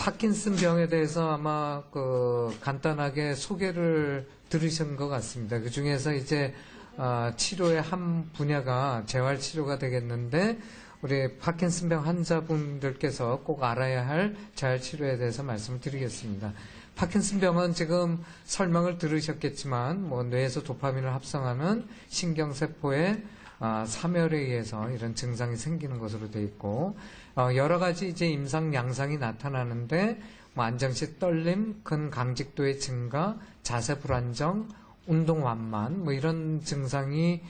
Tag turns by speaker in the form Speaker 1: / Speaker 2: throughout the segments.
Speaker 1: 파킨슨 병에 대해서 아마 간단하게 소개를 들으신 것 같습니다. 그 중에서 이제 치료의 한 분야가 재활치료가 되겠는데, 우리 파킨슨병 환자분들께서 꼭 알아야 할 재활치료에 대해서 말씀을 드리겠습니다. 파킨슨병은 지금 설명을 들으셨겠지만, 뇌에서 도파민을 합성하는 신경세포의 사멸에 의해서 이런 증상이 생기는 것으로 되어 있고, 여러 가지 이제 임상 양상이 나타나는데, 안정시 떨림, 근강직도의 증가, 자세 불안정, 운동 완만, 이런 증상이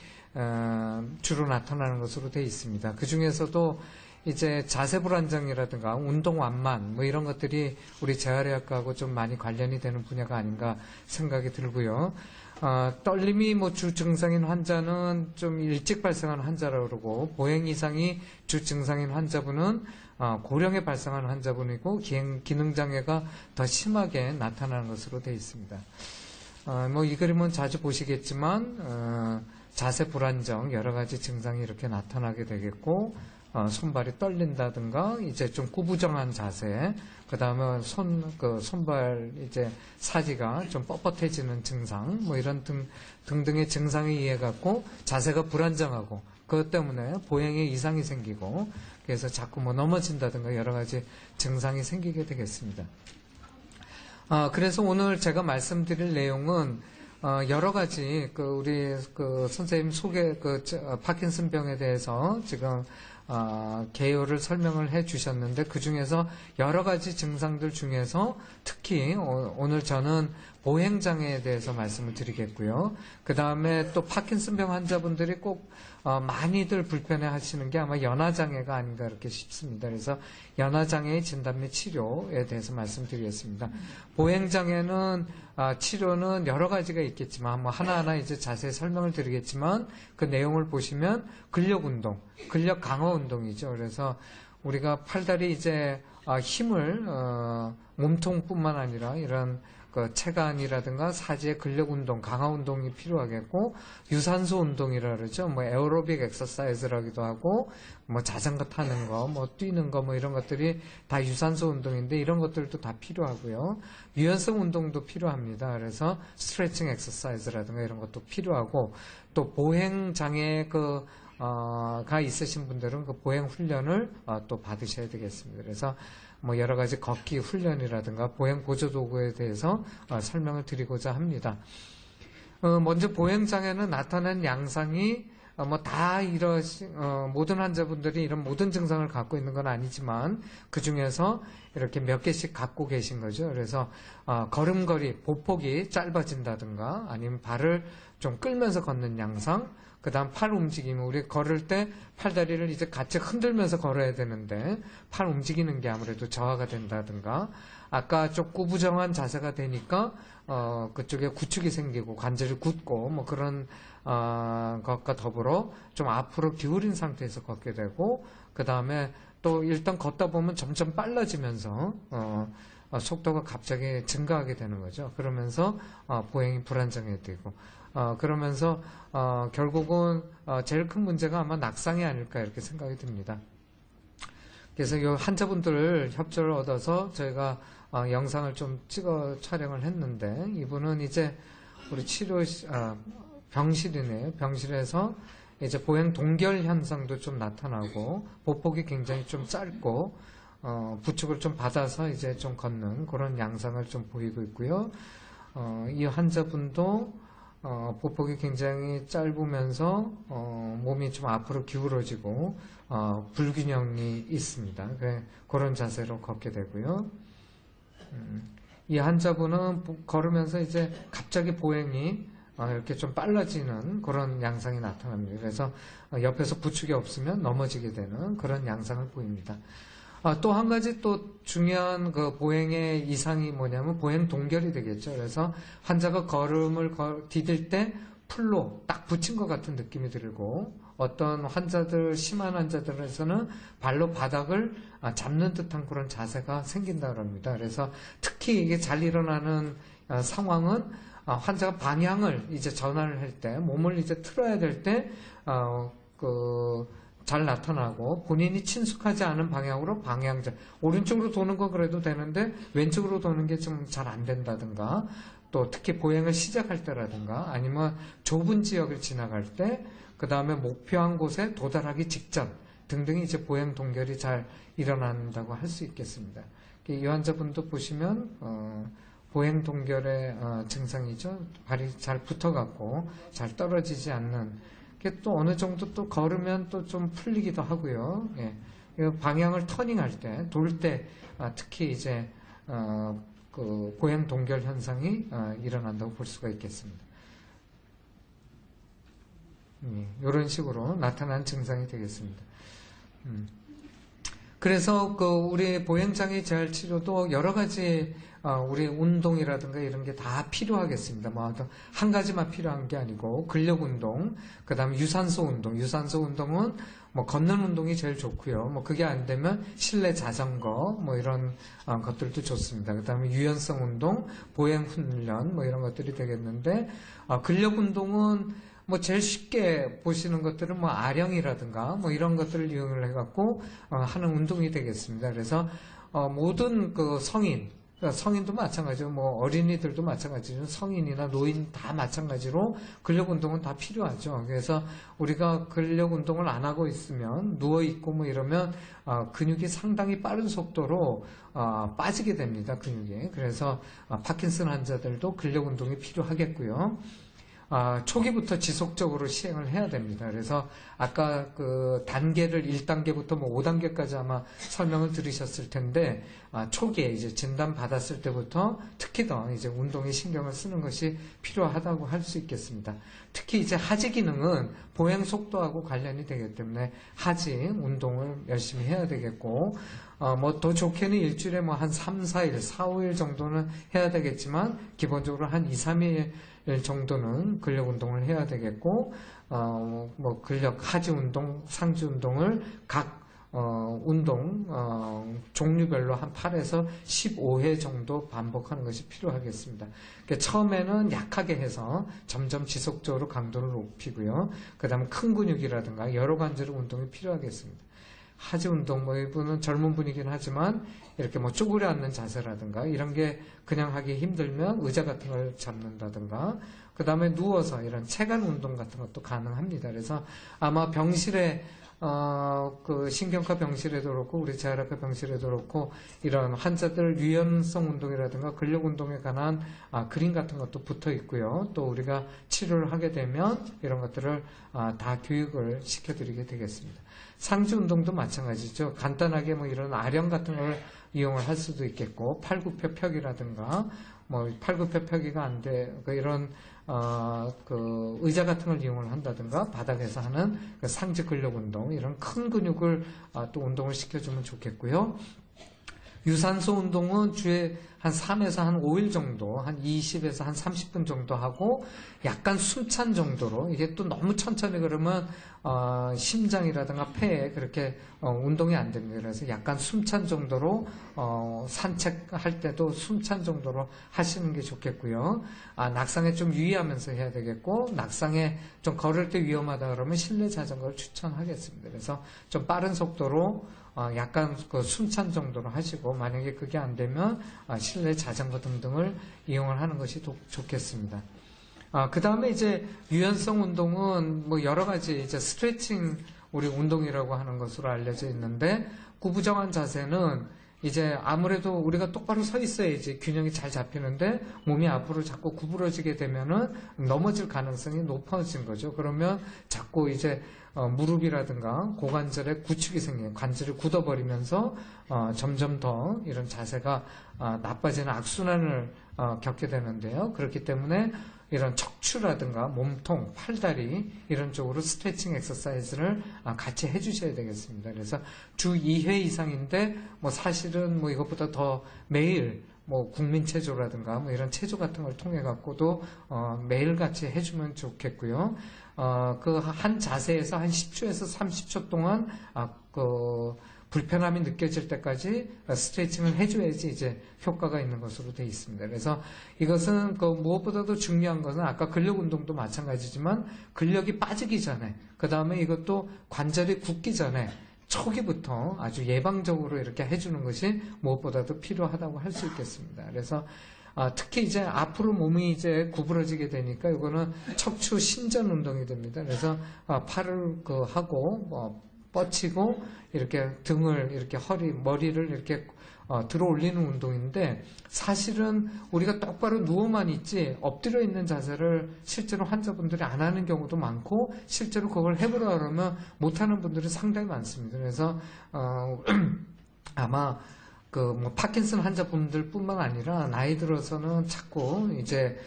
Speaker 1: 주로 나타나는 것으로 되어 있습니다. 그 중에서도 이제 자세 불안정이라든가 운동 완만 이런 것들이 우리 재활의학과하고 좀 많이 관련이 되는 분야가 아닌가 생각이 들고요. 떨림이 주 증상인 환자는 좀 일찍 발생하는 환자라고 그러고, 보행 이상이 주 증상인 환자분은 고령에 발생하는 환자분이고, 기능장애가 더 심하게 나타나는 것으로 되어 있습니다. 이 그림은 자주 보시겠지만, 자세 불안정, 여러 가지 증상이 이렇게 나타나게 되겠고, 손발이 떨린다든가, 이제 좀 구부정한 자세, 그 다음에 손발 이제 사지가 좀 뻣뻣해지는 증상, 이런 등등의 증상에 의해 갖고 자세가 불안정하고, 그것 때문에 보행에 이상이 생기고, 그래서 자꾸 넘어진다든가 여러 가지 증상이 생기게 되겠습니다. 그래서 오늘 제가 말씀드릴 내용은 여러 가지 우리 선생님 파킨슨병에 대해서 지금 개요를 설명을 해 주셨는데, 그 중에서 여러 가지 증상들 중에서 특히 오늘 저는 보행장애에 대해서 말씀을 드리겠고요. 그 다음에 또 파킨슨병 환자분들이 꼭 많이들 불편해 하시는 게 아마 연화장애가 아닌가 이렇게 싶습니다. 그래서 연화장애의 진단 및 치료에 대해서 말씀드리겠습니다. 보행장애는 치료는 여러 가지가 있겠지만 하나하나 이제 자세히 설명을 드리겠지만, 그 내용을 보시면 근력운동, 근력 강화 운동이죠. 그래서 우리가 팔다리 이제 힘을 몸통뿐만 아니라 이런 체간이라든가 사지의 근력 운동, 강화 운동이 필요하겠고, 유산소 운동이라 그러죠. 에어로빅 엑서사이즈라기도 하고, 자전거 타는 거, 뛰는 거, 이런 것들이 다 유산소 운동인데, 이런 것들도 다 필요하고요. 유연성 운동도 필요합니다. 그래서 스트레칭 엑서사이즈라든가 이런 것도 필요하고, 또 보행 장애가 있으신 분들은 그 보행 훈련을 또 받으셔야 되겠습니다. 그래서 여러 가지 걷기 훈련이라든가 보행 보조 도구에 대해서 설명을 드리고자 합니다. 먼저 보행 장애는 나타나는 양상이 모든 환자분들이 이런 모든 증상을 갖고 있는 건 아니지만, 그 중에서 이렇게 몇 개씩 갖고 계신 거죠. 그래서 걸음걸이, 보폭이 짧아진다든가, 아니면 발을 좀 끌면서 걷는 양상, 그 다음 팔 움직임, 우리 걸을 때 팔다리를 이제 같이 흔들면서 걸어야 되는데 팔 움직이는 게 아무래도 저하가 된다든가, 아까 좀 구부정한 자세가 되니까 그쪽에 구축이 생기고 관절이 굳고 그런 것과 더불어 좀 앞으로 기울인 상태에서 걷게 되고, 그 다음에 또 일단 걷다 보면 점점 빨라지면서 속도가 갑자기 증가하게 되는 거죠. 그러면서 보행이 불안정해 되고, 그러면서 결국은 제일 큰 문제가 아마 낙상이 아닐까 이렇게 생각이 듭니다. 그래서 이 환자분들 협조를 얻어서 저희가 영상을 좀 찍어 촬영을 했는데, 이분은 이제 우리 병실이네요. 병실에서 이제 보행 동결 현상도 좀 나타나고, 보폭이 굉장히 좀 짧고, 부축을 좀 받아서 이제 좀 걷는 그런 양상을 좀 보이고 있고요. 이 환자분도 보폭이 굉장히 짧으면서 몸이 좀 앞으로 기울어지고 불균형이 있습니다. 그런 자세로 걷게 되고요. 이 환자분은 걸으면서 이제 갑자기 보행이 이렇게 좀 빨라지는 그런 양상이 나타납니다. 그래서 옆에서 부축이 없으면 넘어지게 되는 그런 양상을 보입니다. 또 한 가지 또 중요한 그 보행의 이상이 뭐냐면 보행 동결이 되겠죠. 그래서 환자가 걸음을 디딜 때 풀로 딱 붙인 것 같은 느낌이 들고, 어떤 심한 환자들에서는 발로 바닥을 잡는 듯한 그런 자세가 생긴다고 합니다. 그래서 특히 이게 잘 일어나는 상황은 환자가 방향을 이제 전환을 할 때, 몸을 이제 틀어야 될 때, 잘 나타나고 본인이 친숙하지 않은 방향으로 오른쪽으로 도는 거 그래도 되는데 왼쪽으로 도는 게 좀 잘 안 된다든가 또 특히 보행을 시작할 때라든가 아니면 좁은 지역을 지나갈 때 그 다음에 목표한 곳에 도달하기 직전 등등이 이제 보행 동결이 잘 일어난다고 할 수 있겠습니다. 이 환자분도 보시면 보행 동결의 증상이죠. 발이 잘 붙어갖고 잘 떨어지지 않는 게 또 어느 정도 또 걸으면 또 좀 풀리기도 하고요. 예. 방향을 터닝할 때, 돌 때 특히 이제 그 보행 동결 현상이 일어난다고 볼 수가 있겠습니다. 이런 식으로 나타난 증상이 되겠습니다. 그래서 그 우리 보행장애 재활 치료도 여러 가지 우리 운동이라든가 이런 게 다 필요하겠습니다. 뭐 한 가지만 필요한 게 아니고 근력 운동, 그다음에 유산소 운동. 유산소 운동은 뭐 걷는 운동이 제일 좋고요. 뭐 그게 안 되면 실내 자전거 뭐 이런 것들도 좋습니다. 그다음에 유연성 운동, 보행 훈련 뭐 이런 것들이 되겠는데 근력 운동은 뭐 제일 쉽게 보시는 것들은 뭐 아령이라든가 뭐 이런 것들을 이용을 해갖고 하는 운동이 되겠습니다. 그래서 모든 그 성인도 마찬가지로 뭐 어린이들도 마찬가지로 성인이나 노인 다 마찬가지로 근력 운동은 다 필요하죠. 그래서 우리가 근력 운동을 안 하고 있으면 누워 있고 뭐 이러면 근육이 상당히 빠른 속도로 빠지게 됩니다. 근육이. 그래서 파킨슨 환자들도 근력 운동이 필요하겠고요. 초기부터 지속적으로 시행을 해야 됩니다. 그래서 아까 그 단계를 1단계부터 뭐 5단계까지 아마 설명을 들으셨을 텐데 초기에 이제 진단 받았을 때부터 특히 더 이제 운동에 신경을 쓰는 것이 필요하다고 할 수 있겠습니다. 특히 이제 하지 기능은 보행 속도하고 관련이 되기 때문에 하지 운동을 열심히 해야 되겠고 뭐 더 좋게는 일주일에 뭐 한 3, 4일, 4, 5일 정도는 해야 되겠지만 기본적으로 한 2, 3일 정도는 근력 운동을 해야 되겠고 뭐 근력 하지 운동, 상주 운동을 각 운동 종류별로 한 8에서 15회 정도 반복하는 것이 필요하겠습니다. 그러니까 처음에는 약하게 해서 점점 지속적으로 강도를 높이고요. 그 다음에 큰 근육이라든가 여러 관절 운동이 필요하겠습니다. 하지 운동, 뭐 이분은 젊은 분이긴 하지만 이렇게 뭐 쪼그려 앉는 자세라든가 이런 게 그냥 하기 힘들면 의자 같은 걸 잡는다든가 그 다음에 누워서 이런 체간 운동 같은 것도 가능합니다. 그래서 아마 병실에 그 신경과 병실에도 그렇고 우리 재활학과 병실에도 그렇고 이런 환자들 유연성 운동이라든가 근력 운동에 관한 그림 같은 것도 붙어 있고요. 또 우리가 치료를 하게 되면 이런 것들을 다 교육을 시켜드리게 되겠습니다. 상주 운동도 마찬가지죠. 간단하게 뭐 이런 아령 같은 걸 이용을 할 수도 있겠고 팔굽혀펴기라든가 뭐 팔굽혀펴기가 안 돼 이런 그 의자 같은 걸 이용을 한다든가 바닥에서 하는 그 상지 근력 운동 이런 큰 근육을 또 운동을 시켜주면 좋겠고요. 유산소 운동은 주에 한 3에서 한 5일 정도, 한 20에서 한 30분 정도 하고 약간 숨찬 정도로 이게 또 너무 천천히 그러면 심장이라든가 폐에 그렇게 운동이 안 됩니다. 그래서 약간 숨찬 정도로 산책할 때도 숨찬 정도로 하시는 게 좋겠고요. 낙상에 좀 유의하면서 해야 되겠고 낙상에 좀 걸을 때 위험하다 그러면 실내 자전거를 추천하겠습니다. 그래서 좀 빠른 속도로 약간 그 숨찬 정도로 하시고 만약에 그게 안 되면 실내 자전거 등등을 이용을 하는 것이 좋겠습니다. 그 다음에 이제 유연성 운동은 뭐 여러 가지 이제 스트레칭 우리 운동이라고 하는 것으로 알려져 있는데 구부정한 자세는 이제 아무래도 우리가 똑바로 서 있어야지 균형이 잘 잡히는데 몸이 앞으로 자꾸 구부러지게 되면은 넘어질 가능성이 높아진 거죠. 그러면 자꾸 이제 무릎이라든가 고관절에 구축이 생겨요. 관절이 굳어버리면서 점점 더 이런 자세가 나빠지는 악순환을 겪게 되는데요. 그렇기 때문에 이런 척추라든가 몸통, 팔다리 이런 쪽으로 스트레칭 엑서사이즈를 같이 해주셔야 되겠습니다. 그래서 주 2회 이상인데 뭐 사실은 뭐 이것보다 더 매일 뭐 국민체조라든가 뭐 이런 체조 같은 걸 통해 갖고도 매일 같이 해주면 좋겠고요. 그 한 자세에서 한 10초에서 30초 동안 그 불편함이 느껴질 때까지 스트레칭을 해줘야지 이제 효과가 있는 것으로 되어 있습니다. 그래서 이것은 그 무엇보다도 중요한 것은 아까 근력 운동도 마찬가지지만 근력이 빠지기 전에, 그 다음에 이것도 관절이 굳기 전에 초기부터 아주 예방적으로 이렇게 해주는 것이 무엇보다도 필요하다고 할 수 있겠습니다. 그래서 특히 이제 앞으로 몸이 이제 구부러지게 되니까 이거는 척추 신전 운동이 됩니다. 그래서 팔을 하고 뻗치고 이렇게 등을 이렇게 머리를 이렇게 들어 올리는 운동인데, 사실은 우리가 똑바로 누워만 있지 엎드려 있는 자세를 실제로 환자분들이 안 하는 경우도 많고, 실제로 그걸 해보려 그러면 못하는 분들이 상당히 많습니다. 그래서 아마 파킨슨 환자분들 뿐만 아니라 나이 들어서는 자꾸 이제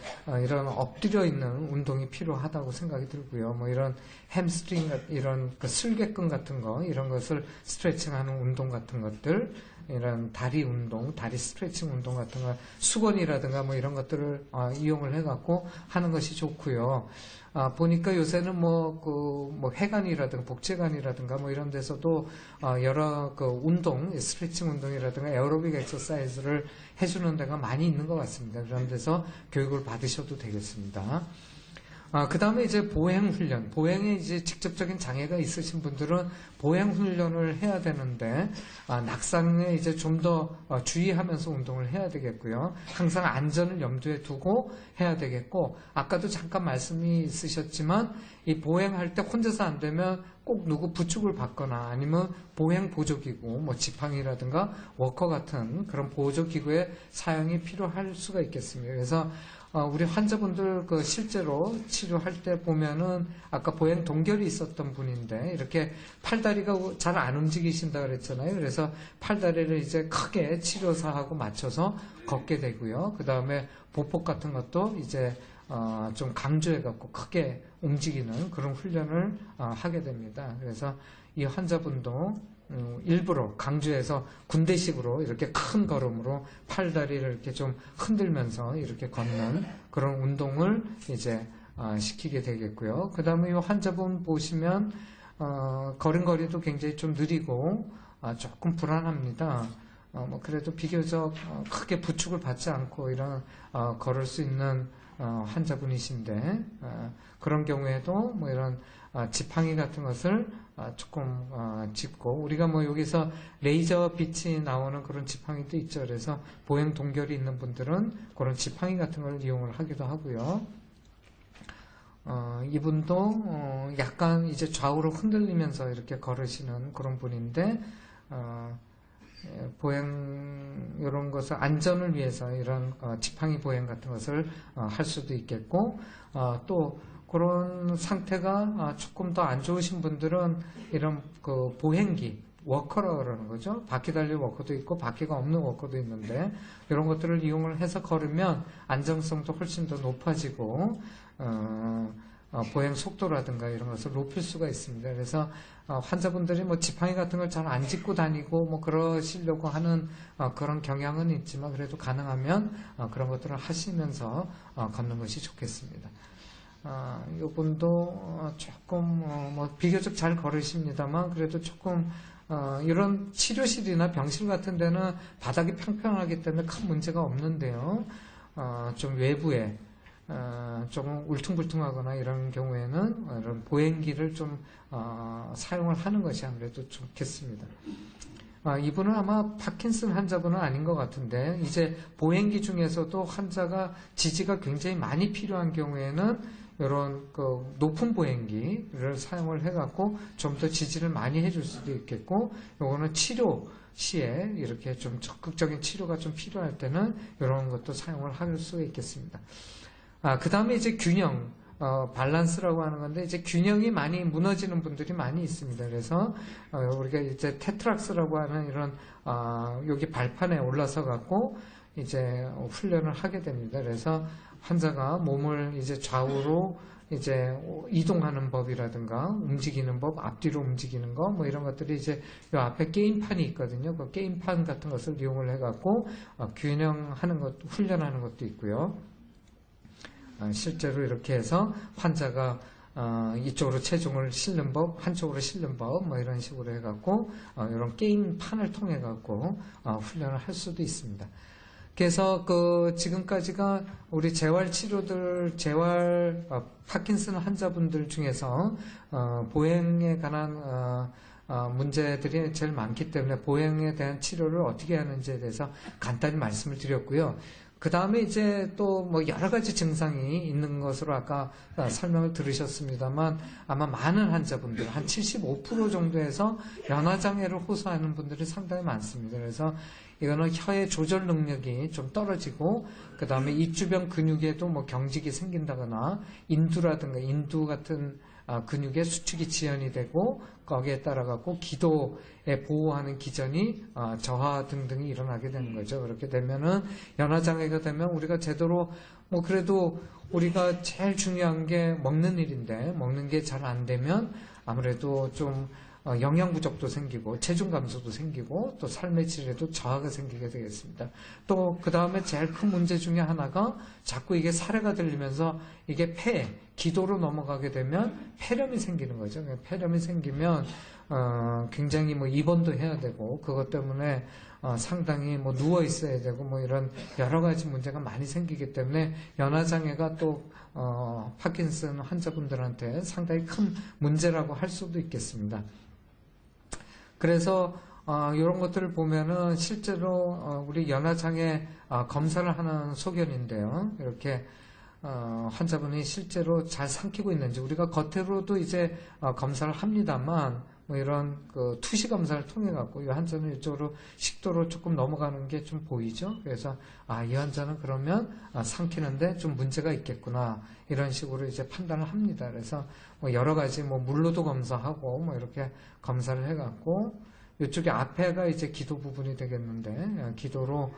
Speaker 1: 이런 엎드려 있는 운동이 필요하다고 생각이 들고요. 이런 햄스트링, 이런 슬개근 같은 거, 이런 것을 스트레칭하는 운동 같은 것들, 이런 다리 운동, 다리 스트레칭 운동 같은 거, 수건이라든가 이런 것들을 이용을 해갖고 하는 것이 좋고요. 보니까 요새는 회관이라든가 복제관이라든가 이런 데서도 여러 운동, 스트레칭 운동이라든가 에어로빅 엑서사이즈를 해주는 데가 많이 있는 것 같습니다. 그런 데서 교육을 받으셔도 되겠습니다. 그 다음에 이제 보행훈련. 보행에 이제 직접적인 장애가 있으신 분들은 보행훈련을 해야 되는데, 낙상에 이제 좀 더 주의하면서 운동을 해야 되겠고요. 항상 안전을 염두에 두고 해야 되겠고, 아까도 잠깐 말씀이 있으셨지만, 이 보행할 때 혼자서 안 되면 꼭 누구 부축을 받거나 아니면 보행 보조기구, 지팡이라든가 워커 같은 그런 보조기구의 사용이 필요할 수가 있겠습니다. 그래서 우리 환자분들 실제로 치료할 때 보면은 아까 보행 동결이 있었던 분인데 이렇게 팔다리가 잘 안 움직이신다 그랬잖아요. 그래서 팔다리를 이제 크게 치료사하고 맞춰서 걷게 되고요. 그 다음에 보폭 같은 것도 이제 좀 강조해갖고 크게 움직이는 그런 훈련을 하게 됩니다. 그래서 이 환자분도 일부러 강조해서 군대식으로 이렇게 큰 걸음으로 팔다리를 이렇게 좀 흔들면서 이렇게 걷는 그런 운동을 이제 시키게 되겠고요. 그 다음에 이 환자분 보시면 걸음걸이도 굉장히 좀 느리고 조금 불안합니다. 그래도 비교적 크게 부축을 받지 않고 이런 걸을 수 있는 환자분이신데, 그런 경우에도 이런 지팡이 같은 것을 조금 짚고, 우리가 여기서 레이저 빛이 나오는 그런 지팡이도 있죠. 그래서 보행 동결이 있는 분들은 그런 지팡이 같은 걸 이용을 하기도 하고요. 이분도 약간 이제 좌우로 흔들리면서 이렇게 걸으시는 그런 분인데, 보행 이런 것을 안전을 위해서 이런 지팡이 보행 같은 것을 할 수도 있겠고, 또 그런 상태가 조금 더 안 좋으신 분들은 이런 보행기 워커라고 그러는 거죠. 바퀴 달린 워커도 있고 바퀴가 없는 워커도 있는데, 이런 것들을 이용을 해서 걸으면 안정성도 훨씬 더 높아지고 보행 속도라든가 이런 것을 높일 수가 있습니다. 그래서 환자분들이 지팡이 같은 걸 잘 안 짚고 다니고 그러시려고 하는 그런 경향은 있지만, 그래도 가능하면 그런 것들을 하시면서 걷는 것이 좋겠습니다. 이분도 조금 비교적 잘 걸으십니다만, 그래도 조금 이런 치료실이나 병실 같은 데는 바닥이 평평하기 때문에 큰 문제가 없는데요. 좀 외부에 조금 울퉁불퉁하거나 이런 경우에는 이런 보행기를 좀 사용을 하는 것이 아무래도 좋겠습니다. 이분은 아마 파킨슨 환자분은 아닌 것 같은데, 이제 보행기 중에서도 환자가 지지가 굉장히 많이 필요한 경우에는 이런 높은 보행기를 사용을 해갖고 좀 더 지지를 많이 해줄 수도 있겠고, 요거는 치료 시에 이렇게 좀 적극적인 치료가 좀 필요할 때는 이런 것도 사용을 할 수가 있겠습니다. 그 다음에 이제 균형, 밸런스라고 하는 건데, 이제 균형이 많이 무너지는 분들이 많이 있습니다. 그래서, 우리가 이제 테트락스라고 하는 이런, 여기 발판에 올라서 갖고, 이제 훈련을 하게 됩니다. 그래서 환자가 몸을 이제 좌우로 이제 이동하는 법이라든가, 움직이는 법, 앞뒤로 움직이는 거, 이런 것들이 이제 요 앞에 게임판이 있거든요. 그 게임판 같은 것을 이용을 해갖고, 균형하는 것, 훈련하는 것도 있고요. 실제로 이렇게 해서 환자가 이쪽으로 체중을 실는 법, 한쪽으로 실는 법, 뭐 이런 식으로 해갖고, 이런 게임판을 통해갖고, 훈련을 할 수도 있습니다. 그래서 지금까지가 우리 재활치료들, 파킨슨 환자분들 중에서, 보행에 관한, 문제들이 제일 많기 때문에 보행에 대한 치료를 어떻게 하는지에 대해서 간단히 말씀을 드렸고요. 그 다음에 이제 또 뭐 여러 가지 증상이 있는 것으로 아까 설명을 들으셨습니다만 아마 많은 환자분들, 한 75% 정도에서 연화장애를 호소하는 분들이 상당히 많습니다. 그래서 이거는 혀의 조절 능력이 좀 떨어지고, 그 다음에 입주변 근육에도 뭐 경직이 생긴다거나, 인두 같은 근육의 수축이 지연이 되고, 거기에 따라갖고 기도에 보호하는 기전이 저하 등등이 일어나게 되는 거죠. 그렇게 되면은 연화장애가 되면 우리가 제대로 뭐 그래도 우리가 제일 중요한 게 먹는 일인데 먹는 게 잘 안 되면 아무래도 좀 영양 부족도 생기고 체중 감소도 생기고 또 삶의 질에도 저하가 생기게 되겠습니다. 또 그 다음에 제일 큰 문제 중에 하나가 자꾸 이게 사례가 들리면서 이게 기도로 넘어가게 되면 폐렴이 생기는 거죠. 폐렴이 생기면 굉장히 뭐 입원도 해야 되고 그것 때문에 상당히 뭐 누워 있어야 되고 뭐 이런 여러 가지 문제가 많이 생기기 때문에 연화장애가 또 파킨슨 환자분들한테 상당히 큰 문제라고 할 수도 있겠습니다. 그래서 이런 것들을 보면은 실제로 우리 연화장애 검사를 하는 소견인데요. 이렇게 환자분이 실제로 잘 삼키고 있는지 우리가 겉으로도 이제 검사를 합니다만 뭐 이런 투시 검사를 통해 갖고 이 환자는 이쪽으로 식도로 조금 넘어가는 게 좀 보이죠. 그래서 이 환자는 그러면 삼키는데 좀 문제가 있겠구나 이런 식으로 이제 판단을 합니다. 그래서 뭐 여러 가지 뭐 물로도 검사하고 뭐 이렇게 검사를 해 갖고 이쪽에 앞에가 이제 기도 부분이 되겠는데 기도로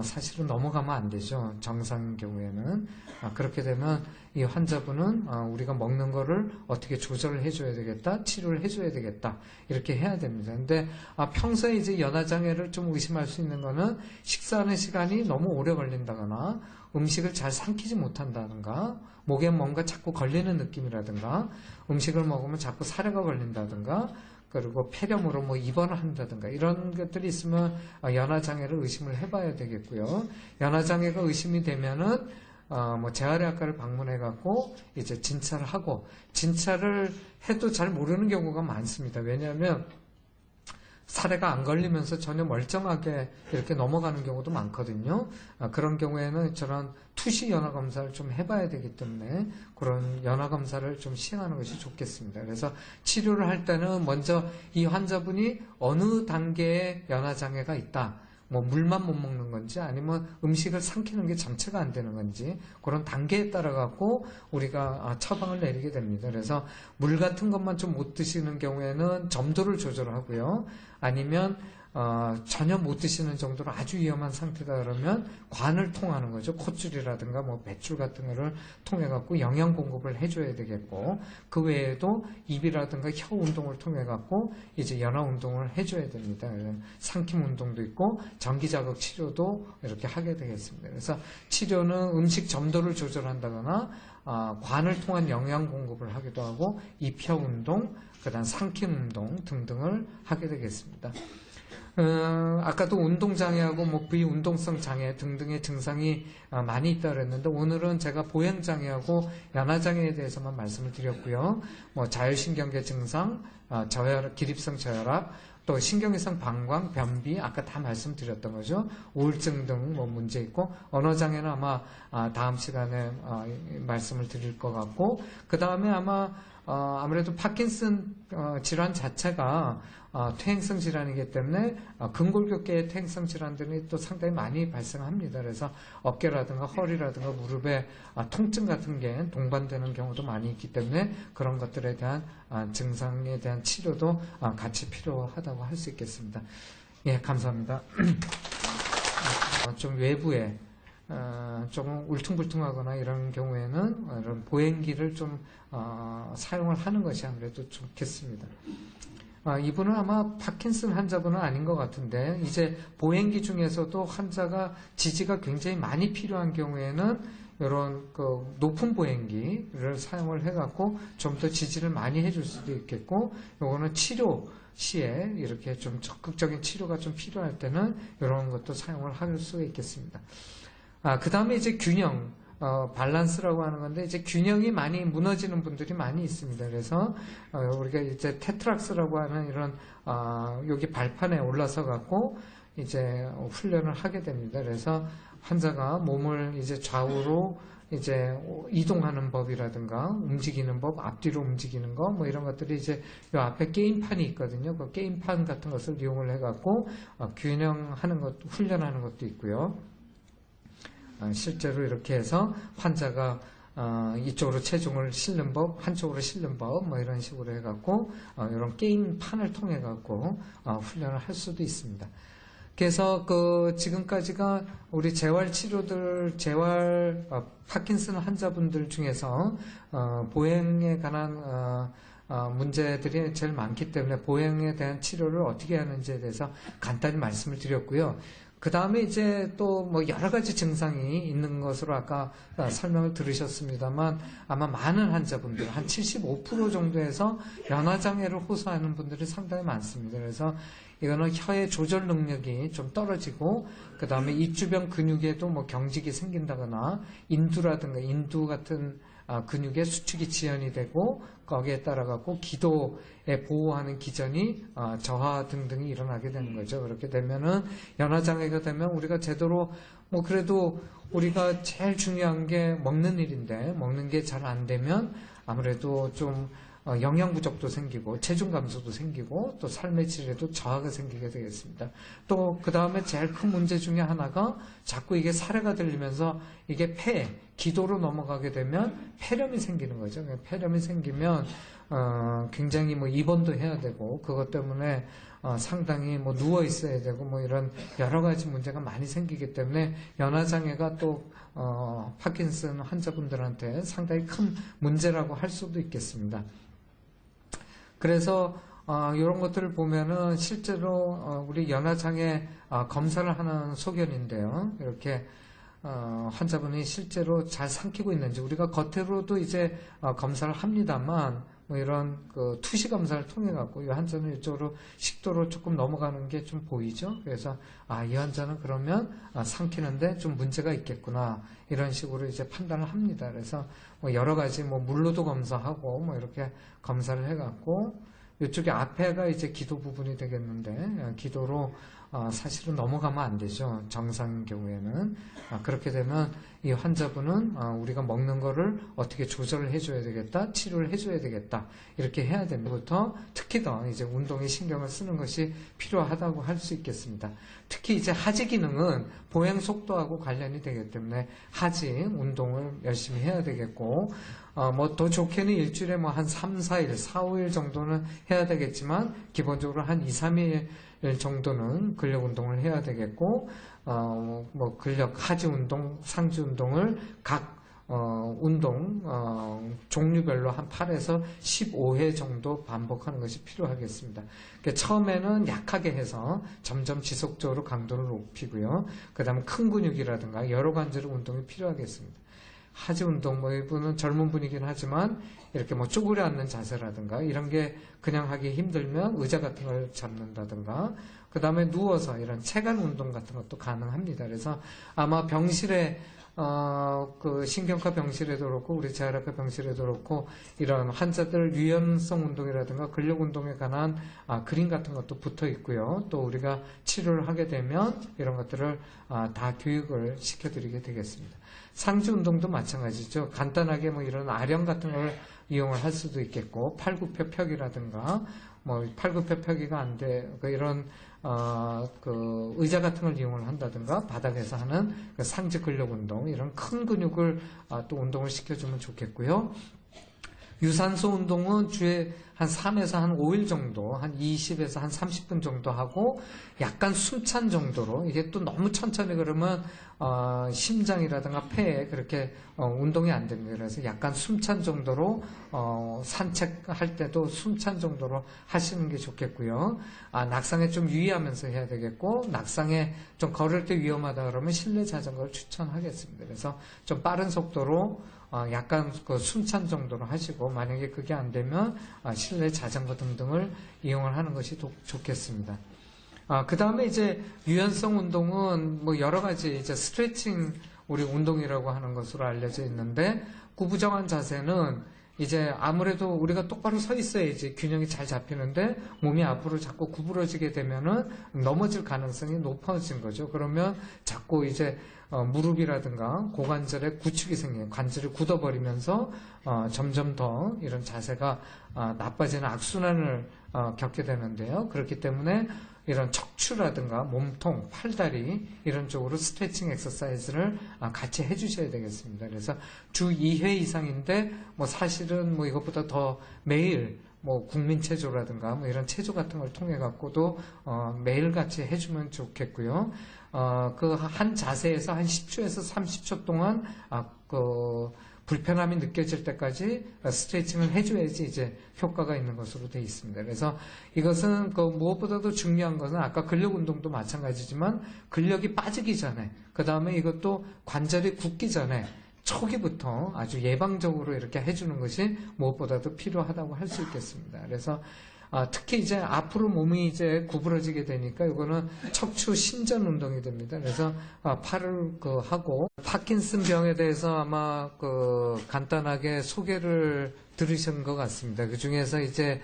Speaker 1: 사실은 넘어가면 안 되죠. 정상인 경우에는. 그렇게 되면 이 환자분은 우리가 먹는 거를 어떻게 조절을 해줘야 되겠다, 치료를 해줘야 되겠다, 이렇게 해야 됩니다. 근데 평소에 이제 연화장애를 좀 의심할 수 있는 거는 식사하는 시간이 너무 오래 걸린다거나 음식을 잘 삼키지 못한다든가 목에 뭔가 자꾸 걸리는 느낌이라든가 음식을 먹으면 자꾸 사례가 걸린다든가 그리고 폐렴으로 뭐 입원을 한다든가 이런 것들이 있으면 연화장애를 의심을 해봐야 되겠고요. 연화장애가 의심이 되면은 뭐 재활의학과를 방문해갖고 이제 진찰을 하고 진찰을 해도 잘 모르는 경우가 많습니다. 왜냐하면 사례가 안 걸리면서 전혀 멀쩡하게 이렇게 넘어가는 경우도 많거든요. 그런 경우에는 저런 투시 연화 검사를 좀 해봐야 되기 때문에 그런 연화 검사를 좀 시행하는 것이 좋겠습니다. 그래서 치료를 할 때는 먼저 이 환자분이 어느 단계의 연화 장애가 있다. 뭐 물만 못 먹는 건지 아니면 음식을 삼키는 게 자체가 안 되는 건지 그런 단계에 따라 갖고 우리가 처방을 내리게 됩니다. 그래서 물 같은 것만 좀 못 드시는 경우에는 점도를 조절하고요. 아니면 전혀 못 드시는 정도로 아주 위험한 상태다 그러면 관을 통하는 거죠. 콧줄이라든가 뭐 뱃줄 같은 거를 통해 갖고 영양 공급을 해줘야 되겠고 그 외에도 입이라든가 혀 운동을 통해 갖고 이제 연화 운동을 해줘야 됩니다. 삼킴 운동도 있고 전기 자극 치료도 이렇게 하게 되겠습니다. 그래서 치료는 음식 점도를 조절한다거나 관을 통한 영양 공급을 하기도 하고 입혀 운동, 그다음 삼킴 운동 등등을 하게 되겠습니다. 아까도 운동장애하고 뭐 비운동성 장애 등등의 증상이 많이 있다 그랬는데 오늘은 제가 보행장애하고 연화장애에 대해서만 말씀을 드렸고요. 뭐 자율신경계 증상, 기립성 저혈압, 또 신경이성 방광, 변비 아까 다 말씀드렸던 거죠. 우울증 등 뭐 문제 있고 언어장애는 아마 다음 시간에 말씀을 드릴 것 같고 그 다음에 아무래도 파킨슨 질환 자체가 퇴행성 질환이기 때문에 근골격계의 퇴행성 질환들이 또 상당히 많이 발생합니다. 그래서 어깨라든가 허리라든가 무릎에 통증 같은 게 동반되는 경우도 많이 있기 때문에 그런 것들에 대한 증상에 대한 치료도 같이 필요하다고 할 수 있겠습니다. 예, 감사합니다. 좀 외부에 조금 울퉁불퉁하거나 이런 경우에는 이런 보행기를 좀 사용을 하는 것이 아무래도 좋겠습니다. 이분은 아마 파킨슨 환자분은 아닌 것 같은데 이제 보행기 중에서도 환자가 지지가 굉장히 많이 필요한 경우에는 이런 그 높은 보행기를 사용을 해갖고 좀 더 지지를 많이 해줄 수도 있겠고, 요거는 치료 시에 이렇게 좀 적극적인 치료가 좀 필요할 때는 이런 것도 사용을 할 수가 있겠습니다. 그 다음에 이제 균형, 밸런스라고 하는 건데, 이제 균형이 많이 무너지는 분들이 많이 있습니다. 그래서, 우리가 이제 테트락스라고 하는 이런, 여기 발판에 올라서 갖고, 이제 훈련을 하게 됩니다. 그래서 환자가 몸을 이제 좌우로 이제 이동하는 법이라든가 움직이는 법, 앞뒤로 움직이는 거, 뭐 이런 것들이 이제 요 앞에 게임판이 있거든요. 그 게임판 같은 것을 이용을 해갖고, 균형하는 것, 훈련하는 것도 있고요. 실제로 이렇게 해서 환자가 이쪽으로 체중을 실는 법, 한쪽으로 실는 법, 뭐 이런 식으로 해갖고 이런 게임판을 통해 갖고 훈련을 할 수도 있습니다. 그래서 지금까지가 우리 재활 치료들, 파킨슨 환자분들 중에서 보행에 관한 문제들이 제일 많기 때문에 보행에 대한 치료를 어떻게 하는지에 대해서 간단히 말씀을 드렸고요. 그 다음에 이제 또 뭐 여러 가지 증상이 있는 것으로 아까 설명을 들으셨습니다만, 아마 많은 환자분들, 한 75% 정도에서 연화장애를 호소하는 분들이 상당히 많습니다. 그래서 이거는 혀의 조절 능력이 좀 떨어지고, 그 다음에 입주변 근육에도 뭐 경직이 생긴다거나, 인두 같은 근육의 수축이 지연이 되고, 거기에 따라 갖고 기도에 보호하는 기전이 저하 등등이 일어나게 되는 거죠. 그렇게 되면은 연화장애가 되면 우리가 제대로, 뭐 그래도 우리가 제일 중요한 게 먹는 일인데, 먹는 게 잘 안 되면 아무래도 좀 영양 부족도 생기고 체중 감소도 생기고 또 삶의 질에도 저하가 생기게 되겠습니다. 또 그 다음에 제일 큰 문제 중에 하나가 자꾸 이게 사례가 들리면서 이게 기도로 넘어가게 되면 폐렴이 생기는 거죠. 폐렴이 생기면 굉장히 뭐 입원도 해야 되고, 그것 때문에 상당히 뭐 누워 있어야 되고 뭐 이런 여러 가지 문제가 많이 생기기 때문에 연화장애가 또 파킨슨 환자분들한테 상당히 큰 문제라고 할 수도 있겠습니다. 그래서 이런 것들을 보면은 실제로 우리 연화장애 검사를 하는 소견인데요. 이렇게 환자분이 실제로 잘 삼키고 있는지, 우리가 겉으로도 이제 검사를 합니다만, 뭐 이런 투시 검사를 통해 갖고 이 환자는 이쪽으로 식도로 조금 넘어가는 게 좀 보이죠. 그래서 이 환자는 그러면 삼키는데 좀 문제가 있겠구나, 이런 식으로 이제 판단을 합니다. 그래서 뭐 여러 가지 뭐 물로도 검사하고 뭐 이렇게 검사를 해 갖고, 이쪽에 앞에가 이제 기도 부분이 되겠는데, 기도로 사실은 넘어가면 안 되죠. 정상인 경우에는. 그렇게 되면 이 환자분은 우리가 먹는 거를 어떻게 조절을 해줘야 되겠다, 치료를 해줘야 되겠다, 이렇게 해야 됩니다. 특히 더 이제 운동에 신경을 쓰는 것이 필요하다고 할 수 있겠습니다. 특히 이제 하지 기능은 보행 속도하고 관련이 되기 때문에 하지 운동을 열심히 해야 되겠고, 뭐 더 좋게는 일주일에 뭐 한 3, 4일, 4, 5일 정도는 해야 되겠지만, 기본적으로 한 2, 3일 정도는 근력 운동을 해야 되겠고, 뭐 하지 운동, 상주 운동을 각 운동 종류별로 한 8에서 15회 정도 반복하는 것이 필요하겠습니다. 그러니까 처음에는 약하게 해서 점점 지속적으로 강도를 높이고요. 그 다음에 큰 근육이라든가 여러 관절 운동이 필요하겠습니다. 하지 운동, 뭐 이분은 젊은 분이긴 하지만 이렇게 뭐 쪼그려 앉는 자세라든가 이런 게 그냥 하기 힘들면 의자 같은 걸 잡는다든가, 그 다음에 누워서 이런 체간 운동 같은 것도 가능합니다. 그래서 아마 병실에 신경과 병실에도 그렇고 우리 재활학과 병실에도 그렇고 이런 환자들 유연성 운동이라든가 근력 운동에 관한 그림 같은 것도 붙어 있고요. 또 우리가 치료를 하게 되면 이런 것들을 다 교육을 시켜드리게 되겠습니다. 상주 운동도 마찬가지죠. 간단하게 뭐 이런 아령 같은 걸 이용을 할 수도 있겠고, 팔굽혀펴기라든가 뭐 팔굽혀펴기가 안 돼, 이런 의자 같은 걸 이용을 한다든가 바닥에서 하는 상지 근력 운동, 이런 큰 근육을 또 운동을 시켜주면 좋겠고요. 유산소 운동은 주에 한 3에서 한 5일 정도, 한 20에서 한 30분 정도 하고 약간 숨찬 정도로, 이게 또 너무 천천히 그러면 심장이라든가 폐에 그렇게 운동이 안 됩니다. 그래서 약간 숨찬 정도로 산책할 때도 숨찬 정도로 하시는 게 좋겠고요. 낙상에 좀 유의하면서 해야 되겠고, 낙상에 좀 걸을 때 위험하다 그러면 실내 자전거를 추천하겠습니다. 그래서 좀 빠른 속도로 약간 그 숨찬 정도로 하시고, 만약에 그게 안 되면 실내 자전거 등등을 이용을 하는 것이 좋겠습니다. 그 다음에 이제 유연성 운동은 뭐 여러 가지 이제 스트레칭 우리 운동이라고 하는 것으로 알려져 있는데, 구부정한 자세는 이제 아무래도 우리가 똑바로 서 있어야지 균형이 잘 잡히는데 몸이 앞으로 자꾸 구부러지게 되면은 넘어질 가능성이 높아진 거죠. 그러면 자꾸 이제 무릎이라든가 고관절에 구축이 생겨요. 관절이 굳어버리면서 점점 더 이런 자세가 나빠지는 악순환을 겪게 되는데요. 그렇기 때문에 이런 척추라든가 몸통, 팔다리 이런 쪽으로 스트레칭 엑서사이즈를 같이 해주셔야 되겠습니다. 그래서 주 2회 이상인데 뭐 사실은 뭐 이것보다 더 매일 뭐 국민체조라든가 뭐 이런 체조 같은 걸 통해 갖고도 매일 같이 해주면 좋겠고요. 그 한 자세에서 한 10초에서 30초 동안 불편함이 느껴질 때까지 스트레칭을 해줘야지 이제 효과가 있는 것으로 되어 있습니다. 그래서 이것은 무엇보다도 중요한 것은 아까 근력 운동도 마찬가지지만 근력이 빠지기 전에, 그 다음에 이것도 관절이 굳기 전에 초기부터 아주 예방적으로 이렇게 해주는 것이 무엇보다도 필요하다고 할 수 있겠습니다. 그래서 특히 이제 앞으로 몸이 이제 구부러지게 되니까 이거는 척추 신전 운동이 됩니다. 그래서 팔을 하고, 파킨슨 병에 대해서 아마 간단하게 소개를 들으신 것 같습니다. 그 중에서 이제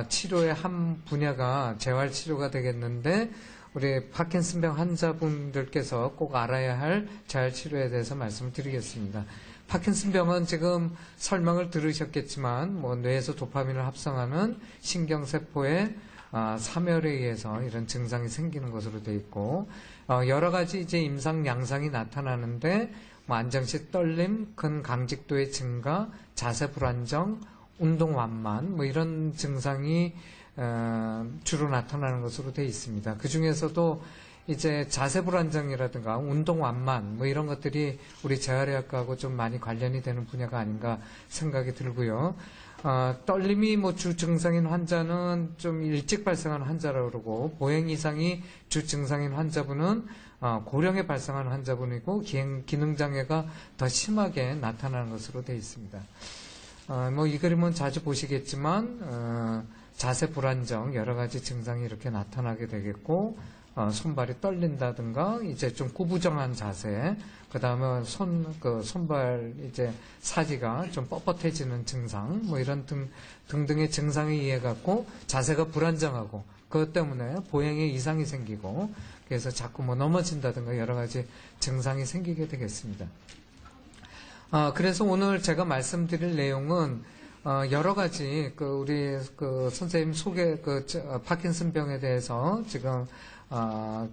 Speaker 1: 치료의 한 분야가 재활 치료가 되겠는데, 우리 파킨슨병 환자분들께서 꼭 알아야 할 재활 치료에 대해서 말씀을 드리겠습니다. 파킨슨병은 지금 설명을 들으셨겠지만 뭐 뇌에서 도파민을 합성하는 신경세포의 사멸에 의해서 이런 증상이 생기는 것으로 되어 있고, 여러 가지 이제 임상 양상이 나타나는데 뭐 안정시 떨림, 근강직도의 증가, 자세 불안정, 운동 완만 뭐 이런 증상이 주로 나타나는 것으로 되어 있습니다. 그 중에서도 이제 자세 불안정이라든가 운동 완만 뭐 이런 것들이 우리 재활의학과하고 좀 많이 관련이 되는 분야가 아닌가 생각이 들고요. 떨림이 뭐 주 증상인 환자는 좀 일찍 발생하는 환자라고 그러고, 보행 이상이 주 증상인 환자분은 고령에 발생하는 환자분이고, 기능장애가 더 심하게 나타나는 것으로 되어 있습니다. 뭐 이 그림은 자주 보시겠지만 자세 불안정 여러 가지 증상이 이렇게 나타나게 되겠고, 손발이 떨린다든가 이제 좀 구부정한 자세, 그 다음에 손발 이제 사지가 좀 뻣뻣해지는 증상, 뭐 이런 등등의 증상에 의해 갖고 자세가 불안정하고, 그것 때문에 보행에 이상이 생기고, 그래서 자꾸 뭐 넘어진다든가 여러 가지 증상이 생기게 되겠습니다. 그래서 오늘 제가 말씀드릴 내용은 여러 가지 우리 선생님 파킨슨병에 대해서 지금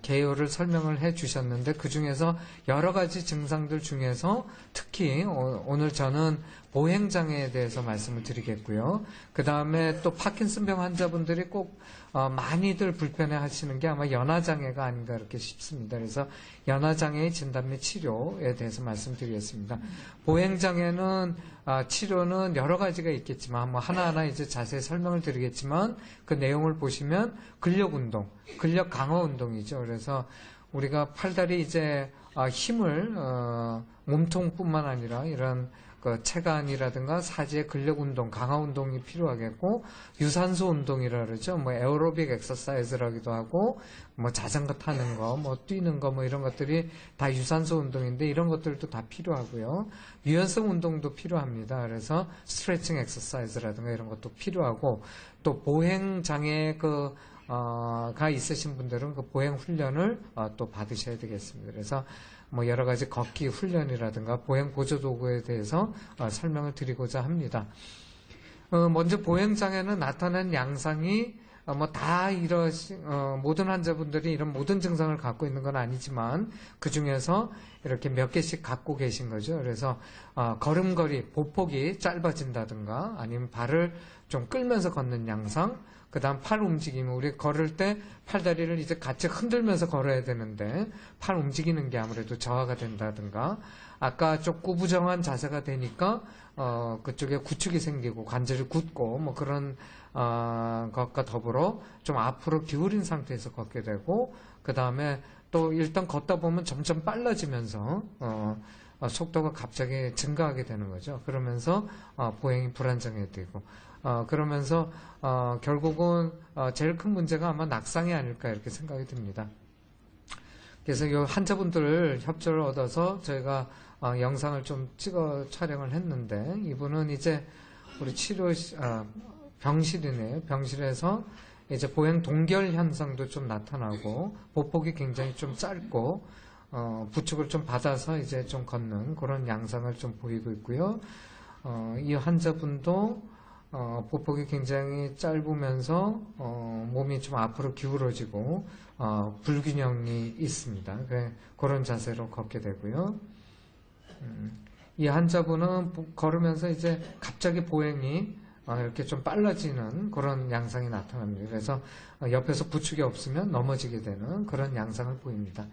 Speaker 1: 개요를 설명을 해 주셨는데, 그 중에서 여러 가지 증상들 중에서 특히 오늘 저는 보행장애에 대해서 말씀을 드리겠고요. 그 다음에 또 파킨슨병 환자분들이 꼭 많이들 불편해 하시는 게 아마 연화장애가 아닌가 이렇게 싶습니다. 그래서 연화장애의 진단 및 치료에 대해서 말씀드리겠습니다. 보행장애는 치료는 여러 가지가 있겠지만 뭐 하나하나 이제 자세히 설명을 드리겠지만, 그 내용을 보시면 근력 운동, 근력 강화 운동이죠. 그래서 우리가 팔다리 이제 힘을 몸통뿐만 아니라 이런 체간이라든가 사지의 근력 운동, 강화 운동이 필요하겠고, 유산소 운동이라 그러죠. 뭐 에어로빅 엑서사이즈라기도 하고, 뭐 자전거 타는 거, 뭐 뛰는 거, 뭐 이런 것들이 다 유산소 운동인데 이런 것들도 다 필요하고요. 유연성 운동도 필요합니다. 그래서 스트레칭 엑서사이즈라든가 이런 것도 필요하고, 또 보행 장애 가 있으신 분들은 그 보행 훈련을 또 받으셔야 되겠습니다. 그래서 뭐 여러 가지 걷기 훈련이라든가 보행 보조 도구에 대해서 설명을 드리고자 합니다. 먼저 보행 장애는 나타나는 양상이 모든 환자분들이 이런 모든 증상을 갖고 있는 건 아니지만, 그 중에서 이렇게 몇 개씩 갖고 계신 거죠. 그래서 걸음걸이, 보폭이 짧아진다든가 아니면 발을 좀 끌면서 걷는 양상, 그 다음 팔 움직임은 우리 걸을 때 팔다리를 이제 같이 흔들면서 걸어야 되는데 팔 움직이는 게 아무래도 저하가 된다든가, 아까 좀 구부정한 자세가 되니까 그쪽에 구축이 생기고 관절이 굳고 뭐 그런 것과 더불어 좀 앞으로 기울인 상태에서 걷게 되고, 그 다음에 또 일단 걷다 보면 점점 빨라지면서 속도가 갑자기 증가하게 되는 거죠. 그러면서 보행이 불안정해지고 그러면서 결국은 제일 큰 문제가 아마 낙상이 아닐까 이렇게 생각이 듭니다. 그래서 이 환자분들 협조를 얻어서 저희가 영상을 좀 찍어 촬영을 했는데, 이분은 이제 우리 병실이네요. 병실에서 이제 보행 동결 현상도 좀 나타나고 보폭이 굉장히 좀 짧고 부축을 좀 받아서 이제 좀 걷는 그런 양상을 좀 보이고 있고요. 이 환자분도 보폭이 굉장히 짧으면서 몸이 좀 앞으로 기울어지고 불균형이 있습니다. 그런 자세로 걷게 되고요. 이 환자분은 걸으면서 이제 갑자기 보행이 이렇게 좀 빨라지는 그런 양상이 나타납니다. 그래서 옆에서 부축이 없으면 넘어지게 되는 그런 양상을 보입니다.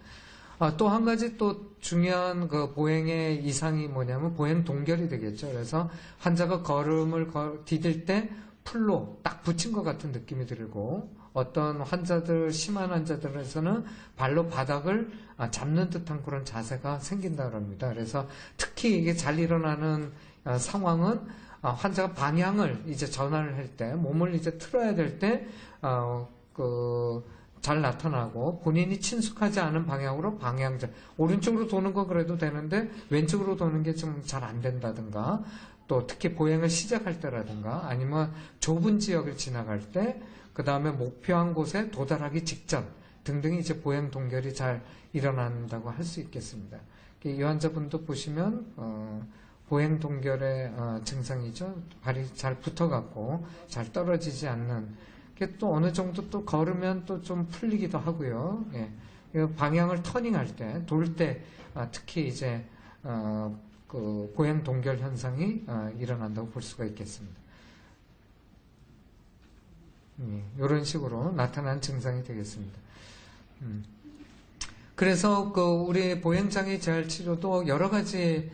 Speaker 1: 또 한 가지 또 중요한 그 보행의 이상이 뭐냐면 보행 동결이 되겠죠. 그래서 환자가 걸음을 디딜 때 풀로 딱 붙인 것 같은 느낌이 들고, 어떤 환자들, 심한 환자들에서는 발로 바닥을 잡는 듯한 그런 자세가 생긴다고 합니다. 그래서 특히 이게 잘 일어나는 상황은 환자가 방향을 이제 전환을 할 때, 몸을 이제 틀어야 될 때, 잘 나타나고, 본인이 친숙하지 않은 방향으로 오른쪽으로 도는 거 그래도 되는데, 왼쪽으로 도는 게 좀 잘 안 된다든가, 또 특히 보행을 시작할 때라든가, 아니면 좁은 지역을 지나갈 때, 그 다음에 목표한 곳에 도달하기 직전 등등이 이제 보행 동결이 잘 일어난다고 할 수 있겠습니다. 이 환자분도 보시면, 보행 동결의 증상이죠. 발이 잘 붙어갖고 잘 떨어지지 않는. 또 어느 정도 또 걸으면 또 좀 풀리기도 하고요. 예. 방향을 터닝할 때, 돌 때 특히 이제 그 보행 동결 현상이 일어난다고 볼 수가 있겠습니다. 이런 식으로 나타난 증상이 되겠습니다. 그래서 우리 보행장애 재활 치료도 여러 가지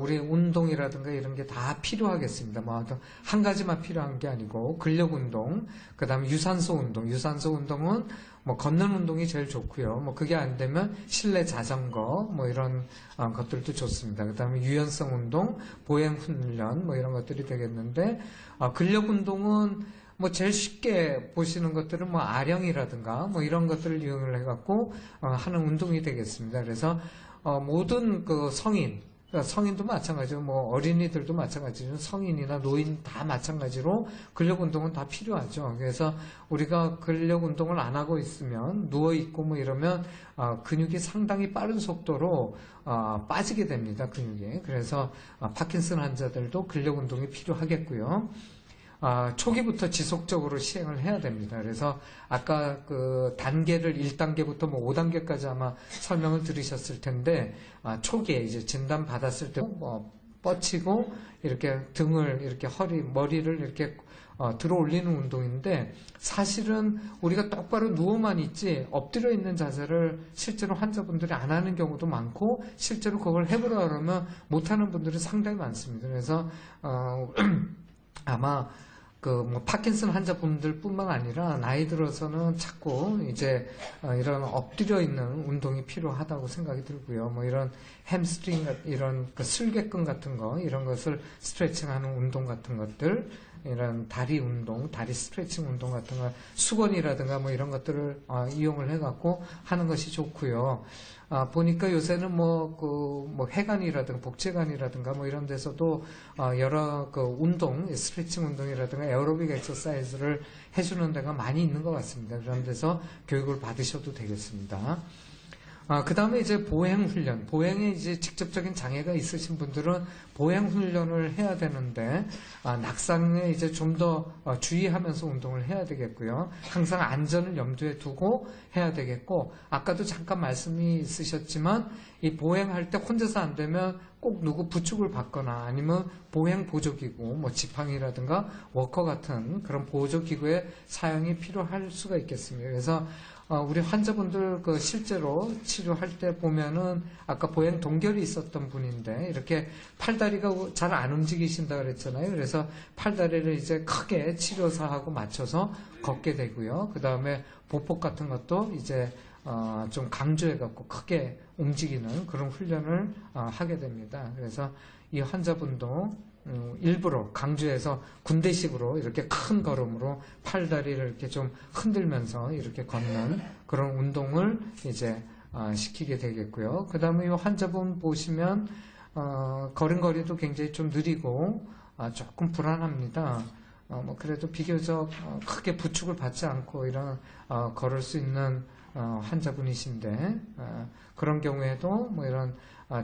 Speaker 1: 우리 운동이라든가 이런 게 다 필요하겠습니다. 뭐 한 가지만 필요한 게 아니고 근력 운동, 그 다음에 유산소 운동. 유산소 운동은 뭐 걷는 운동이 제일 좋고요. 뭐 그게 안 되면 실내 자전거 뭐 이런 것들도 좋습니다. 그 다음에 유연성 운동, 보행 훈련 뭐 이런 것들이 되겠는데, 근력 운동은 뭐 제일 쉽게 보시는 것들은 뭐 아령이라든가 뭐 이런 것들을 이용을 해갖고 하는 운동이 되겠습니다. 그래서 모든 그 성인도 마찬가지로 뭐 어린이들도 마찬가지로 성인이나 노인 다 마찬가지로 근력 운동은 다 필요하죠. 그래서 우리가 근력 운동을 안 하고 있으면 누워 있고 뭐 이러면 근육이 상당히 빠른 속도로 빠지게 됩니다. 근육이. 그래서 파킨슨 환자들도 근력 운동이 필요하겠고요. 초기부터 지속적으로 시행을 해야 됩니다. 그래서 아까 그 단계를 1단계부터 뭐 5단계까지 아마 설명을 들으셨을 텐데, 초기에 이제 진단 받았을 때 뻗치고 이렇게 등을 이렇게 머리를 이렇게 들어 올리는 운동인데, 사실은 우리가 똑바로 누워만 있지 엎드려 있는 자세를 실제로 환자분들이 안 하는 경우도 많고, 실제로 그걸 해보려 그러면 못하는 분들이 상당히 많습니다. 그래서 아마 뭐 파킨슨 환자분들 뿐만 아니라 나이 들어서는 자꾸 이제 이런 엎드려 있는 운동이 필요하다고 생각이 들고요. 뭐 이런 햄스트링, 이런 그 슬개근 같은 거, 이런 것을 스트레칭하는 운동 같은 것들, 이런 다리 운동, 다리 스트레칭 운동 같은 거, 수건이라든가 뭐 이런 것들을 이용을 해갖고 하는 것이 좋고요. 보니까 요새는 뭐 해관이라든가 복제관이라든가 뭐 이런 데서도 여러 그 운동, 스트레칭 운동이라든가 에어로빅 엑서사이즈를 해주는 데가 많이 있는 것 같습니다. 그런 데서 교육을 받으셔도 되겠습니다. 그 다음에 이제 보행훈련. 보행에 이제 직접적인 장애가 있으신 분들은 보행훈련을 해야 되는데, 낙상에 이제 좀 더 주의하면서 운동을 해야 되겠고요. 항상 안전을 염두에 두고 해야 되겠고, 아까도 잠깐 말씀이 있으셨지만, 이 보행할 때 혼자서 안 되면 꼭 누구 부축을 받거나 아니면 보행 보조기구, 뭐 지팡이라든가 워커 같은 그런 보조기구의 사용이 필요할 수가 있겠습니다. 그래서 우리 환자분들 실제로 치료할 때 보면은 아까 보행 동결이 있었던 분인데 이렇게 팔다리가 잘 안 움직이신다 그랬잖아요. 그래서 팔다리를 이제 크게 치료사하고 맞춰서 걷게 되고요. 그 다음에 보폭 같은 것도 이제 좀 강조해갖고 크게 움직이는 그런 훈련을 하게 됩니다. 그래서 이 환자분도 일부러 강조해서 군대식으로 이렇게 큰 걸음으로 팔다리를 이렇게 좀 흔들면서 이렇게 걷는 그런 운동을 이제 시키게 되겠고요. 그 다음에 이 환자분 보시면 걸음걸이도 굉장히 좀 느리고 조금 불안합니다. 뭐 그래도 비교적 크게 부축을 받지 않고 이런 걸을 수 있는 환자분이신데 그런 경우에도 뭐 이런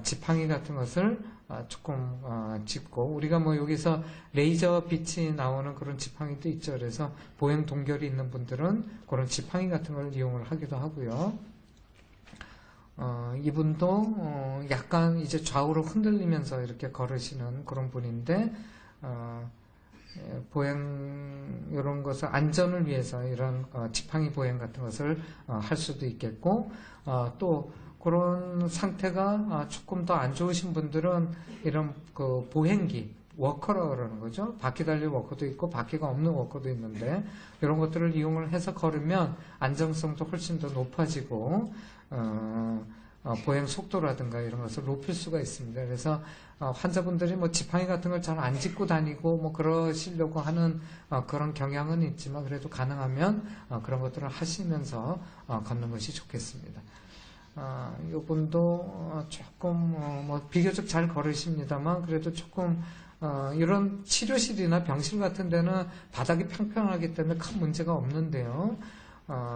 Speaker 1: 지팡이 같은 것을 조금 짚고 우리가 뭐 여기서 레이저 빛이 나오는 그런 지팡이도 있죠. 그래서 보행 동결이 있는 분들은 그런 지팡이 같은 걸 이용을 하기도 하고요. 이분도 약간 이제 좌우로 흔들리면서 이렇게 걸으시는 그런 분인데 보행 이런 것을 안전을 위해서 이런 지팡이 보행 같은 것을 할 수도 있겠고 또 그런 상태가 조금 더 안 좋으신 분들은 이런 그 보행기 워커라고 그러는 거죠. 바퀴 달린 워커도 있고 바퀴가 없는 워커도 있는데 이런 것들을 이용을 해서 걸으면 안정성도 훨씬 더 높아지고 보행 속도라든가 이런 것을 높일 수가 있습니다. 그래서 환자분들이 뭐 지팡이 같은 걸 잘 안 짚고 다니고 뭐 그러시려고 하는 그런 경향은 있지만 그래도 가능하면 그런 것들을 하시면서 걷는 것이 좋겠습니다. 이분도 조금 뭐 비교적 잘 걸으십니다만 그래도 조금 이런 치료실이나 병실 같은 데는 바닥이 평평하기 때문에 큰 문제가 없는데요.